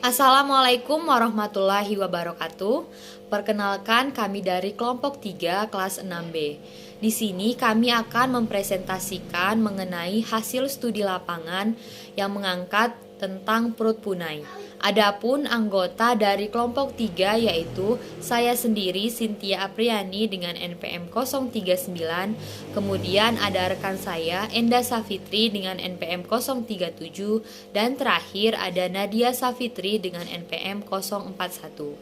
Assalamualaikum warahmatullahi wabarakatuh. Perkenalkan, kami dari kelompok 3 kelas 6B. Di sini kami akan mempresentasikan mengenai hasil studi lapangan yang mengangkat tentang perut punai. Adapun anggota dari kelompok 3 yaitu saya sendiri Cynthia Apriani dengan NPM 039, kemudian ada rekan saya Enda Safitri dengan NPM 037, dan terakhir ada Nadia Safitri dengan NPM 041.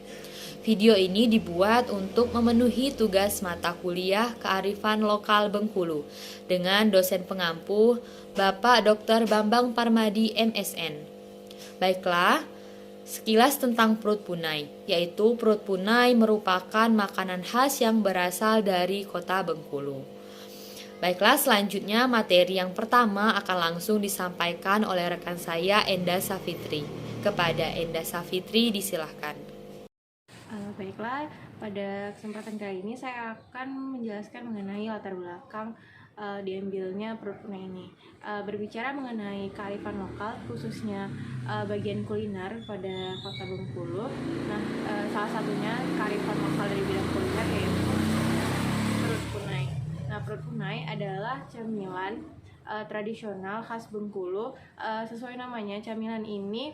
Video ini dibuat untuk memenuhi tugas mata kuliah Kearifan Lokal Bengkulu dengan dosen pengampu Bapak Dr. Bambang Parmadi MSN. Baiklah, sekilas tentang perut punai, yaitu perut punai merupakan makanan khas yang berasal dari kota Bengkulu. Baiklah, selanjutnya materi yang pertama akan langsung disampaikan oleh rekan saya Enda Safitri. Kepada Enda Safitri disilahkan. Baiklah, pada kesempatan kali ini saya akan menjelaskan mengenai latar belakang diambilnya perut punai ini. Berbicara mengenai kearifan lokal, khususnya bagian kuliner pada kota Bengkulu. Nah, salah satunya kearifan lokal dari bidang kuliner yaitu perut punai. Nah, perut punai adalah camilan tradisional khas Bengkulu. Sesuai namanya, camilan ini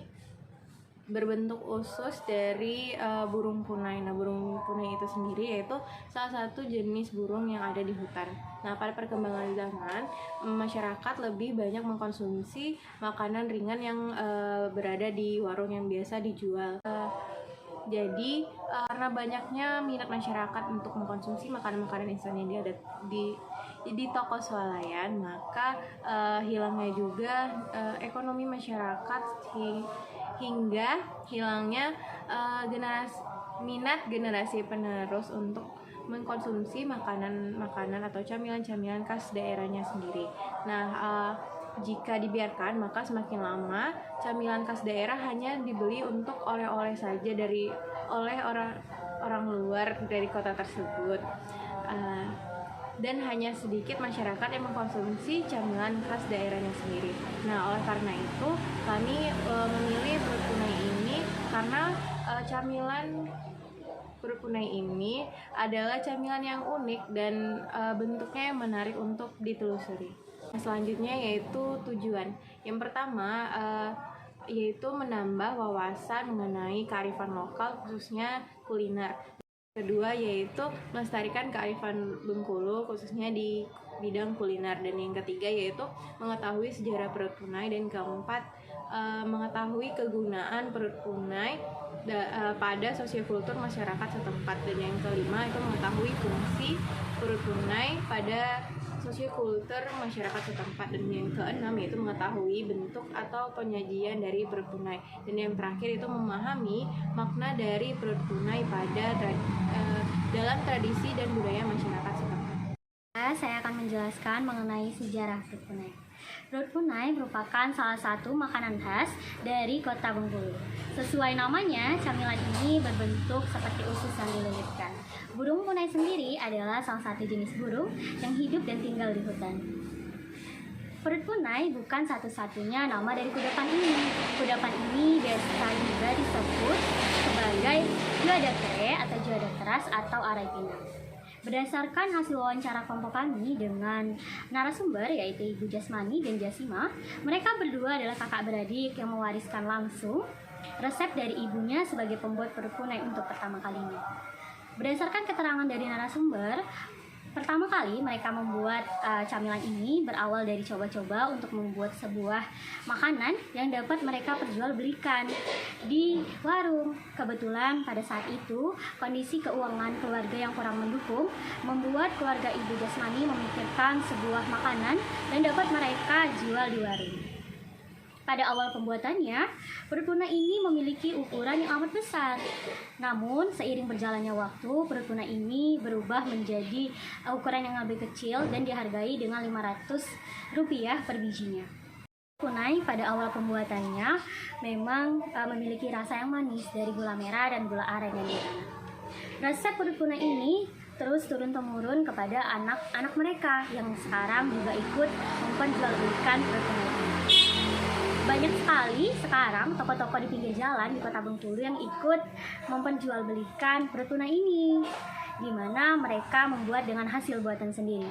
berbentuk usus dari burung punai. Nah, burung punai itu sendiri yaitu salah satu jenis burung yang ada di hutan. Nah, pada perkembangan zaman, masyarakat lebih banyak mengkonsumsi makanan ringan yang berada di warung yang biasa dijual. Jadi, karena banyaknya minat masyarakat untuk mengkonsumsi makanan-makanan instan yang ada di toko swalayan, maka hilangnya juga ekonomi masyarakat hingga hilangnya minat generasi penerus untuk mengkonsumsi makanan-makanan atau camilan-camilan khas daerahnya sendiri. Nah, jika dibiarkan, maka semakin lama camilan khas daerah hanya dibeli untuk oleh-oleh saja oleh orang luar dari kota tersebut. Dan hanya sedikit masyarakat yang mengkonsumsi camilan khas daerahnya sendiri. Nah, oleh karena itu kami memilih perut punai ini karena camilan perut punai ini adalah camilan yang unik dan bentuknya yang menarik untuk ditelusuri. Selanjutnya yaitu tujuan. Yang pertama yaitu menambah wawasan mengenai kearifan lokal khususnya kuliner. Kedua yaitu melestarikan kearifan Bengkulu khususnya di bidang kuliner, dan yang ketiga yaitu mengetahui sejarah perut punai, dan keempat mengetahui kegunaan perut punai pada sosiokultur masyarakat setempat, dan yang kelima itu mengetahui fungsi perut punai pada sosiokultur masyarakat setempat, dan yang keenam yaitu mengetahui bentuk atau penyajian dari perut punai, dan yang terakhir itu memahami makna dari perut punai dalam tradisi dan budaya masyarakat setempat. Saya akan menjelaskan mengenai sejarah perut punai. Perut punai merupakan salah satu makanan khas dari kota Bengkulu. Sesuai namanya, camilan ini berbentuk seperti usus yang dililitkan. Burung punai sendiri adalah salah satu jenis burung yang hidup dan tinggal di hutan. Perut punai bukan satu-satunya nama dari kudapan ini. Kudapan ini biasa juga disebut sebagai juada kere atau juada keras atau arai pinang. Berdasarkan hasil wawancara kelompok kami dengan narasumber yaitu Ibu Jasmani dan Jasima, mereka berdua adalah kakak beradik yang mewariskan langsung resep dari ibunya sebagai pembuat perut punai untuk pertama kalinya. Berdasarkan keterangan dari narasumber, pertama kali mereka membuat camilan ini berawal dari coba-coba untuk membuat sebuah makanan yang dapat mereka perjualbelikan di warung. Kebetulan pada saat itu kondisi keuangan keluarga yang kurang mendukung membuat keluarga Ibu Jasmani memikirkan sebuah makanan yang dapat mereka jual di warung. Pada awal pembuatannya, perut punai ini memiliki ukuran yang amat besar. Namun, seiring berjalannya waktu, perut punai ini berubah menjadi ukuran yang lebih kecil dan dihargai dengan Rp500 per bijinya. Punai pada awal pembuatannya memang memiliki rasa yang manis dari gula merah dan gula aren yang ditanam. Resep perut punai ini terus turun-temurun kepada anak-anak mereka yang sekarang juga ikut memperjualbelikan perut punai ini. Banyak sekali sekarang toko-toko di pinggir jalan di Kota Bengkulu yang ikut memperjualbelikan perut tuna ini, di mana mereka membuat dengan hasil buatan sendiri.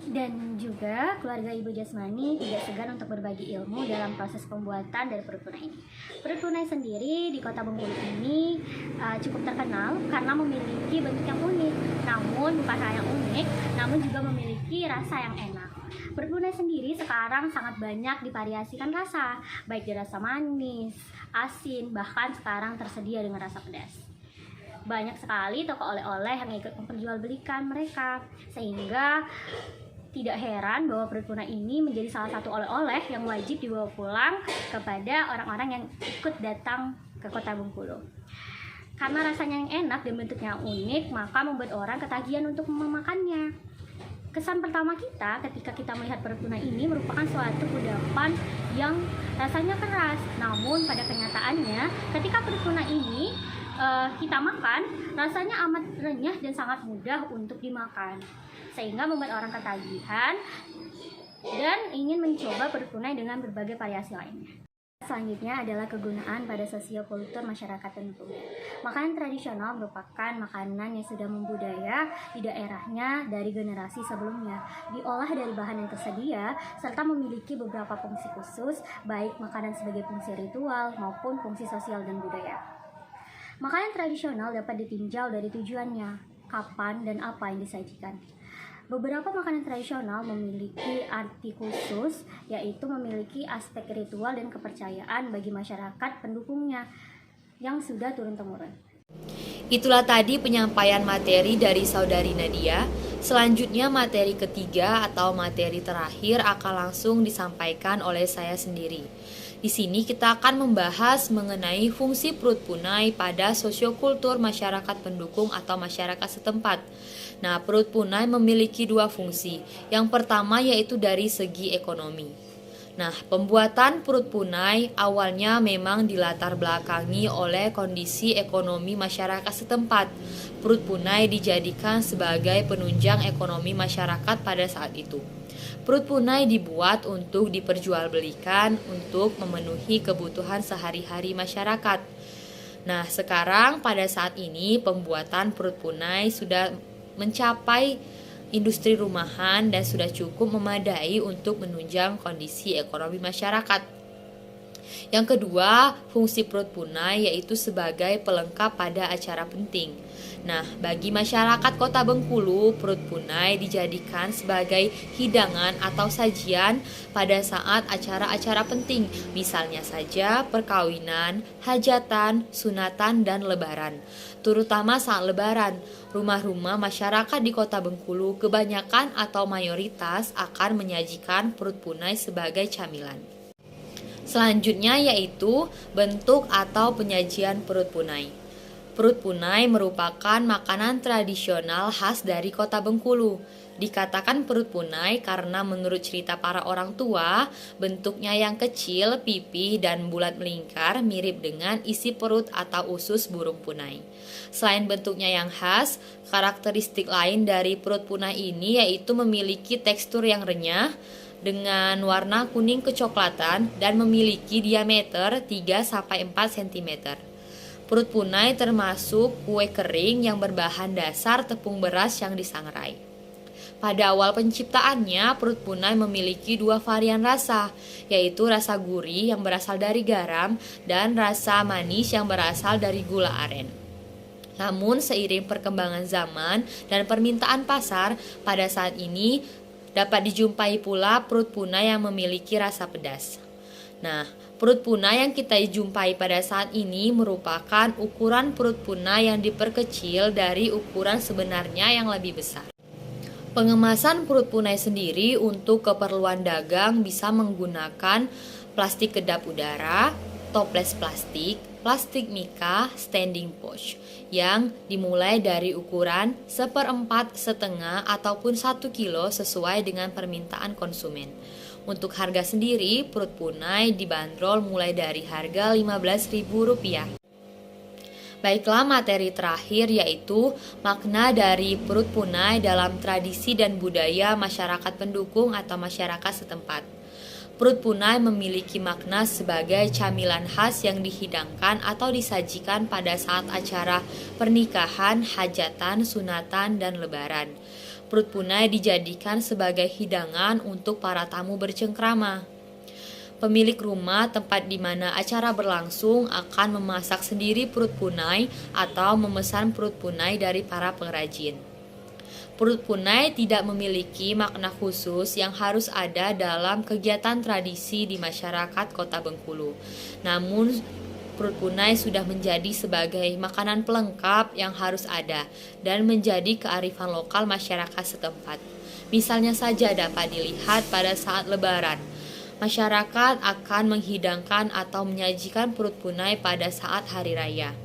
Dan juga keluarga Ibu Jasmani tidak segan untuk berbagi ilmu dalam proses pembuatan dari perut tuna ini. Perut tuna sendiri di Kota Bengkulu ini cukup terkenal karena memiliki bentuk yang unik. Namun bukan hanya unik, namun juga memiliki rasa yang enak. Perut tuna sendiri sekarang sangat banyak divariasikan rasa, baik dari rasa manis, asin, bahkan sekarang tersedia dengan rasa pedas. Banyak sekali toko oleh-oleh yang ikut memperjualbelikan mereka, sehingga tidak heran bahwa perut tuna ini menjadi salah satu oleh-oleh yang wajib dibawa pulang kepada orang-orang yang ikut datang ke Kota Bengkulu. Karena rasanya yang enak dan bentuknya unik, maka membuat orang ketagihan untuk memakannya. Kesan pertama kita ketika kita melihat perut tuna ini merupakan suatu kudapan yang rasanya keras. Namun pada kenyataannya, ketika perut tuna ini kita makan, rasanya amat renyah dan sangat mudah untuk dimakan, sehingga membuat orang ketagihan dan ingin mencoba perut tuna dengan berbagai variasi lainnya. Selanjutnya adalah kegunaan pada sosiokultur masyarakat tentu. Makanan tradisional merupakan makanan yang sudah membudaya di daerahnya dari generasi sebelumnya, diolah dari bahan yang tersedia, serta memiliki beberapa fungsi khusus, baik makanan sebagai fungsi ritual maupun fungsi sosial dan budaya. Makanan tradisional dapat ditinjau dari tujuannya, kapan dan apa yang disajikan. Beberapa makanan tradisional memiliki arti khusus, yaitu memiliki aspek ritual dan kepercayaan bagi masyarakat pendukungnya yang sudah turun-temurun. Itulah tadi penyampaian materi dari Saudari Nadia. Selanjutnya materi ketiga atau materi terakhir akan langsung disampaikan oleh saya sendiri. Di sini kita akan membahas mengenai fungsi perut punai pada sosiokultur masyarakat pendukung atau masyarakat setempat. Nah, perut punai memiliki dua fungsi. Yang pertama yaitu dari segi ekonomi. Nah, pembuatan perut punai awalnya memang dilatar belakangi oleh kondisi ekonomi masyarakat setempat. Perut punai dijadikan sebagai penunjang ekonomi masyarakat pada saat itu. Perut punai dibuat untuk diperjualbelikan untuk memenuhi kebutuhan sehari-hari masyarakat. Nah, sekarang pada saat ini pembuatan perut punai sudah mencapai industri rumahan dan sudah cukup memadai untuk menunjang kondisi ekonomi masyarakat. Yang kedua, fungsi perut punai yaitu sebagai pelengkap pada acara penting. Nah, bagi masyarakat Kota Bengkulu, perut punai dijadikan sebagai hidangan atau sajian pada saat acara-acara penting, misalnya saja perkawinan, hajatan, sunatan, dan lebaran. Terutama saat lebaran, rumah-rumah masyarakat di Kota Bengkulu kebanyakan atau mayoritas akan menyajikan perut punai sebagai camilan. Selanjutnya yaitu bentuk atau penyajian perut punai. Perut punai merupakan makanan tradisional khas dari Kota Bengkulu. Dikatakan perut punai karena menurut cerita para orang tua, bentuknya yang kecil, pipih, dan bulat melingkar mirip dengan isi perut atau usus burung punai. Selain bentuknya yang khas, karakteristik lain dari perut punai ini yaitu memiliki tekstur yang renyah, dengan warna kuning kecoklatan dan memiliki diameter 3-4 cm. Perut punai termasuk kue kering yang berbahan dasar tepung beras yang disangrai. Pada awal penciptaannya, perut punai memiliki dua varian rasa, yaitu rasa gurih yang berasal dari garam dan rasa manis yang berasal dari gula aren. Namun, seiring perkembangan zaman dan permintaan pasar, pada saat ini dapat dijumpai pula perut punai yang memiliki rasa pedas. Nah, perut punai yang kita jumpai pada saat ini merupakan ukuran perut punai yang diperkecil dari ukuran sebenarnya yang lebih besar. Pengemasan perut punai sendiri untuk keperluan dagang bisa menggunakan plastik kedap udara, toples plastik, plastik mika, standing pouch yang dimulai dari ukuran 1/4 ataupun 1 kilo sesuai dengan permintaan konsumen. Untuk harga sendiri, perut punai dibanderol mulai dari harga Rp15.000. Baiklah, materi terakhir yaitu makna dari perut punai dalam tradisi dan budaya masyarakat pendukung atau masyarakat setempat. Perut punai memiliki makna sebagai camilan khas yang dihidangkan atau disajikan pada saat acara pernikahan, hajatan, sunatan, dan lebaran. Perut punai dijadikan sebagai hidangan untuk para tamu bercengkrama. Pemilik rumah tempat di mana acara berlangsung akan memasak sendiri perut punai atau memesan perut punai dari para pengrajin. Perut punai tidak memiliki makna khusus yang harus ada dalam kegiatan tradisi di masyarakat Kota Bengkulu. Namun, perut punai sudah menjadi sebagai makanan pelengkap yang harus ada dan menjadi kearifan lokal masyarakat setempat. Misalnya saja dapat dilihat pada saat lebaran. Masyarakat akan menghidangkan atau menyajikan perut punai pada saat hari raya.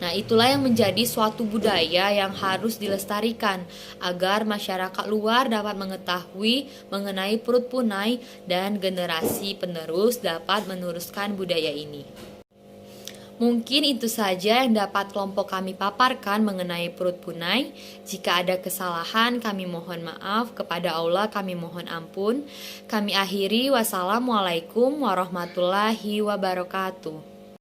Nah, itulah yang menjadi suatu budaya yang harus dilestarikan agar masyarakat luar dapat mengetahui mengenai perut punai dan generasi penerus dapat meneruskan budaya ini. Mungkin itu saja yang dapat kelompok kami paparkan mengenai perut punai. Jika ada kesalahan, kami mohon maaf. Kepada Allah kami mohon ampun. Kami akhiri, wassalamualaikum warahmatullahi wabarakatuh.